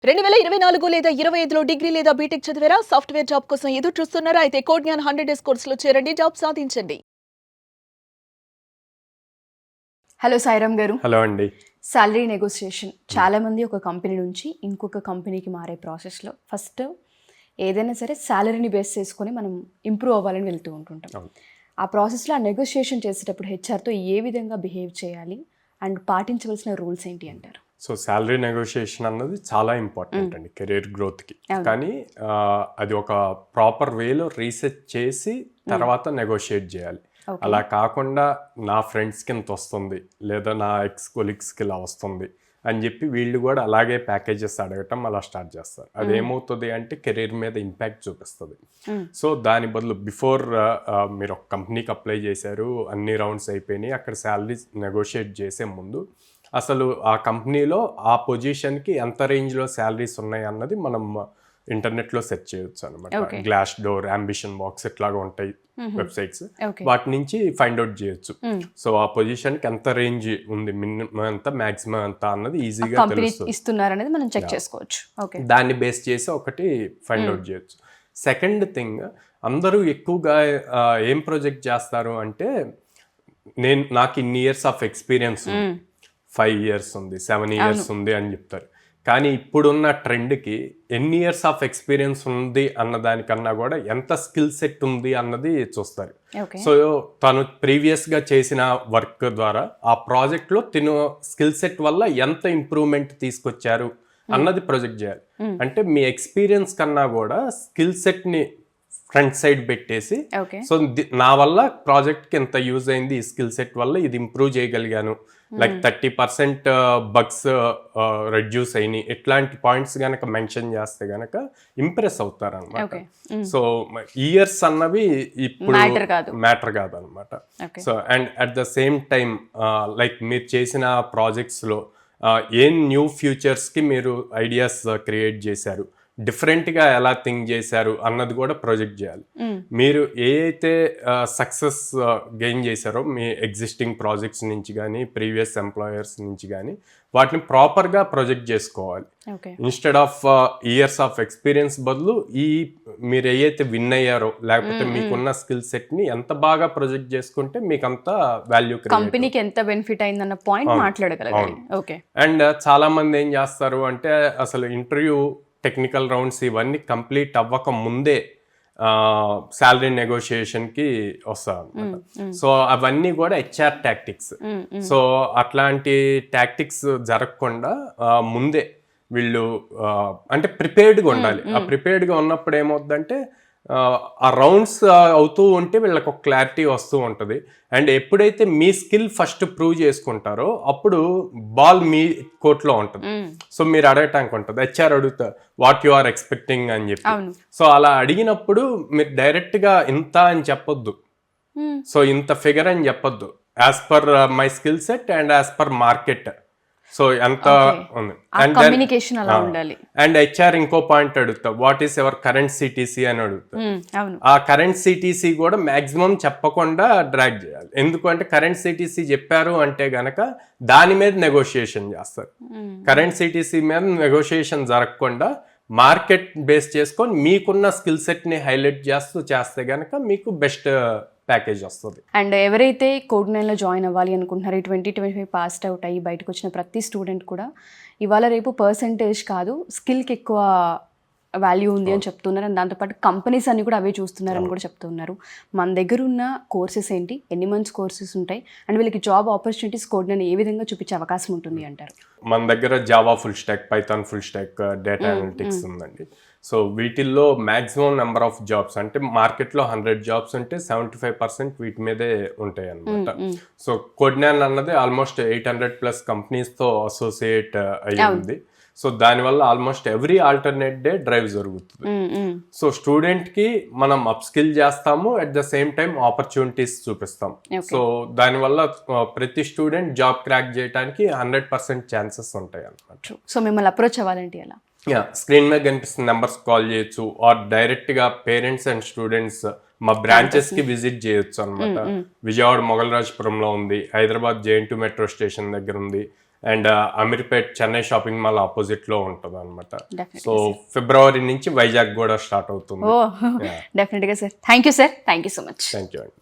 2024 లేదా 25లో డిగ్రీ లేదా బీటెక్ చదివారా? సాఫ్ట్‌వేర్ జాబ్ కోసం ఎదురు చూస్తున్నారా? అయితే కోడ్‌జ్ఞాన్ 100 డేస్ కోర్సులో చేరండి. జాబ్ సాధించండి. హలో సాయిరామ్ గారు. హలో అండి. సాలరీ నెగోషియేషన్ చాలా మంది ఒక కంపెనీ నుంచి ఇంకొక కంపెనీకి మారే ప్రాసెస్లో ఫస్ట్ ఏదైనా సరే సాలరీని బేస్ చేసుకొని మనం ఇంప్రూవ్ అవ్వాలని వెళ్తూ ఉంటుంటాం. ఆ ప్రాసెస్లో ఆ నెగోషియేషన్ చేసేటప్పుడు హెచ్ఆర్తో ఏ విధంగా బిహేవ్ చేయాలి అండ్ పాటించవలసిన రూల్స్ ఏంటి అంటారు? సో సాలరీ నెగోషియేషన్ అన్నది చాలా ఇంపార్టెంట్ అండి కెరీర్ గ్రోత్కి. కానీ అది ఒక ప్రాపర్ వేలో రీసెర్చ్ చేసి తర్వాత నెగోషియేట్ చేయాలి. అలా కాకుండా నా ఫ్రెండ్స్కి ఇంత వస్తుంది లేదా నా ఎక్స్ కొలీగ్స్కి ఇలా వస్తుంది అని చెప్పి వీళ్ళు కూడా అలాగే ప్యాకేజెస్ అడగటం అలా స్టార్ట్ చేస్తారు. అదేమవుతుంది అంటే కెరీర్ మీద ఇంపాక్ట్ చూపిస్తుంది. సో దాని బదులు బిఫోర్ మీరు ఒక కంపెనీకి అప్లై చేశారు, అన్ని రౌండ్స్ అయిపోయినాయి, అక్కడ శాలరీ నెగోషియేట్ చేసే ముందు అసలు ఆ కంపెనీలో ఆ పొజిషన్కి ఎంత రేంజ్లో శాలరీస్ ఉన్నాయి అన్నది మనం ఇంటర్నెట్లో సెర్చ్ చేయొచ్చు అనమాట. గ్లాస్ డోర్, అంబిషన్ బాక్స్ ఇట్లాగా ఉంటాయి వెబ్సైట్స్, వాటి నుంచి ఫైండ్ అవుట్ చేయొచ్చు. సో ఆ పొజిషన్కి ఎంత రేంజ్ ఉంది, మినిమం ఎంత, మాక్సిమం ఎంత అన్నది ఈజీగా తెలుస్తుంది. దాన్ని బేస్ చేసి ఒకటి ఫైండ్ అవుట్ చేయొచ్చు. సెకండ్ థింగ్, అందరూ ఎక్కువగా ఏం ప్రొజెక్ట్ చేస్తారు అంటే నాకు ఇన్ని ఇయర్స్ ఆఫ్ ఎక్స్పీరియన్స్ ఉంది, 5 years ఉంది, 7 years ఉంది అని చెప్తారు. కానీ ఇప్పుడున్న ట్రెండ్కి ఎన్ని ఇయర్స్ ఆఫ్ ఎక్స్పీరియన్స్ ఉంది అన్న దానికన్నా కూడా ఎంత స్కిల్ సెట్ ఉంది అన్నది చూస్తారు. సో తను ప్రీవియస్గా చేసిన వర్క్ ద్వారా ఆ ప్రాజెక్ట్లో తిను స్కిల్ సెట్ వల్ల ఎంత ఇంప్రూవ్మెంట్ తీసుకొచ్చారు అన్నది ప్రొజెక్ట్ చేయాలి. అంటే మీ ఎక్స్పీరియన్స్ కన్నా కూడా స్కిల్ సెట్ని ఫ్రంట్ సైడ్ పెట్టేసి, సో నా వల్ల ప్రాజెక్ట్కి ఎంత యూజ్ అయింది, ఈ స్కిల్ సెట్ వల్ల ఇది ఇంప్రూవ్ చేయగలిగాను, లైక్ 30% బగ్స్ రెడ్యూస్ అయినాయి, ఇట్లాంటి పాయింట్స్ కనుక మెన్షన్ చేస్తే గనక ఇంప్రెస్ అవుతారు అనమాట. సో ఇయర్స్ అన్నవి ఇప్పుడు మ్యాటర్ కాదనమాట. So and at the same time like మీరు చేసిన ప్రాజెక్ట్స్లో ఏం న్యూ ఫ్యూచర్స్కి మీరు ఐడియాస్ క్రియేట్ చేశారు, డిఫరెంట్గా ఎలా థింక్ చేశారు అన్నది కూడా ప్రొజెక్ట్ చేయాలి. మీరు ఏ అయితే సక్సెస్ గెయిన్ చేశారో మీ ఎగ్జిస్టింగ్ ప్రాజెక్ట్స్ నుంచి కానీ ప్రీవియస్ ఎంప్లాయర్స్ నుంచి కానీ వాటిని ప్రాపర్గా ప్రొజెక్ట్ చేసుకోవాలి. Instead of years of experience బదులు మీరు ఏదైతే విన్ అయ్యారో లేకపోతే మీకున్న స్కిల్ సెట్ని ఎంత బాగా ప్రొజెక్ట్ చేసుకుంటే మీకు అంత వాల్యూ, కంపెనీకి ఎంత బెనిఫిట్ అయిందన్న పాయింట్ మాట్లాడగలగాలి. అండ్ చాలా మంది ఏం చేస్తారు అంటే అసలు ఇంటర్వ్యూ, టెక్నికల్ రౌండ్స్ ఇవన్నీ కంప్లీట్ అవ్వక ముందే శాలరీ నెగోషియేషన్కి వస్తారు అనమాట. సో అవన్నీ కూడా హెచ్ఆర్ టాక్టిక్స్. సో అట్లాంటి టాక్టిక్స్ జరగకుండా ముందే వీళ్ళు అంటే ప్రిపేర్డ్గా ఉండాలి. ఆ ప్రిపేర్డ్గా ఉన్నప్పుడు ఏమవుతుందంటే ఆ రౌండ్స్ అవుతూ ఉంటే వీళ్ళకి ఒక క్లారిటీ వస్తూ ఉంటుంది. అండ్ ఎప్పుడైతే మీ స్కిల్ ఫస్ట్ ప్రూవ్ చేసుకుంటారో అప్పుడు బాల్ మీ కోర్ట్లో ఉంటుంది. సో మీరు అడగటానికి ఉంటుంది, హెచ్ఆర్ అడుగుతారు వాట్ యు ఆర్ ఎక్స్పెక్టింగ్ అని చెప్పి. సో అలా అడిగినప్పుడు మీరు డైరెక్ట్గా ఇంత అని చెప్పొద్దు, సో ఇంత ఫిగర్ అని చెప్పొద్దు, as per my skill set and as per market. So ఎంత ఉంది అండ్ హెచ్ఆర్ ఇంకో పాయింట్ అడుగుతా, what is ever current CTC అని అడుగుతా. ఆ కరెంట్ సిటీసీ కూడా మాక్సిమం చెప్పకుండా డ్రాగ్ చేయాలి. ఎందుకంటే కరెంట్ సిటీసీ చెప్పారు అంటే గనక దాని మీద నెగోషియేషన్ చేస్తారు. కరెంట్ సిటీసీ మీద నెగోషియేషన్ జరగకుండా మార్కెట్ బేస్ చేసుకొని మీకున్న స్కిల్ సెట్ ని హైలైట్ చేస్తే గనక మీకు బెస్ట్ ప్యాకేజ్ వస్తుంది. అండ్ ఎవరైతే కోడ్9లో జాయిన్ అవ్వాలి అనుకుంటున్నారో, 2025 పాస్డ్ అవుట్ అయ్యి బయటకు వచ్చిన ప్రతి స్టూడెంట్ కూడా ఇవాళ రేపు పర్సంటేజ్ కాదు స్కిల్కి ఎక్కువ వాల్యూ ఉంది అని చెప్తున్నారు. అండ్ దాంతోపాటు కంపెనీస్ అన్ని కూడా అవే చూస్తున్నారని కూడా చెప్తున్నారు. మన దగ్గర ఉన్న కోర్సెస్ ఏంటి, ఎన్ని మంత్స్ కోర్సెస్ ఉంటాయి, అండ్ వీళ్ళకి జాబ్ ఆపర్చునిటీస్ కోడ్9 ఏ విధంగా చూపించే అవకాశం ఉంటుంది అంటారు? మన దగ్గర Java full stock, Python full stock, data analytics ఉందండి. సో వీటిల్లో మ్యాక్సిమం నెంబర్ ఆఫ్ జాబ్స్ అంటే మార్కెట్లో 100 జాబ్స్ ఉంటే 75% వీటి మీదే ఉంటాయి అన్నమాట. సో కోడ్9 అన్నది ఆల్మోస్ట్ 800+ కంపెనీస్తో అసోసియేట్ అయ్యి ఉంది. సో దానివల్ల almost every alternate day drive జరుగుతుంది. సో స్టూడెంట్కి మనం అప్ స్కిల్ చేస్తాము, at the same time opportunities చూపిస్తాం. సో దానివల్ల ప్రతి స్టూడెంట్ జాబ్ క్రాక్ చేయడానికి 100% ఛాన్సెస్ ఉంటాయి అన్నమాట. సో మిమ్మల్ని అప్రోచ్ అవ్వాలంటే ఎలా? స్క్రీన్ మీద కనిపిస్తున్న నెంబర్స్ కాల్ చేయొచ్చు, ఆర్ డైరెక్ట్గా పేరెంట్స్ అండ్ స్టూడెంట్స్ మా బ్రాంచెస్కి విజిట్ చేయొచ్చు అనమాట. విజయవాడ మొగల్రాజపురంలో ఉంది, హైదరాబాద్ JN2 మెట్రో స్టేషన్ దగ్గర ఉంది, and Ameerpet Chennai shopping mall ఆపోజిట్లో ఉంటుంది అనమాట. Definitely, సో ఫిబ్రవరి నుంచి వైజాగ్ కూడా స్టార్ట్ అవుతుంది. ఓ డెఫినెట్గా sir. Thank you sir, thank you so much. Thank you అండి.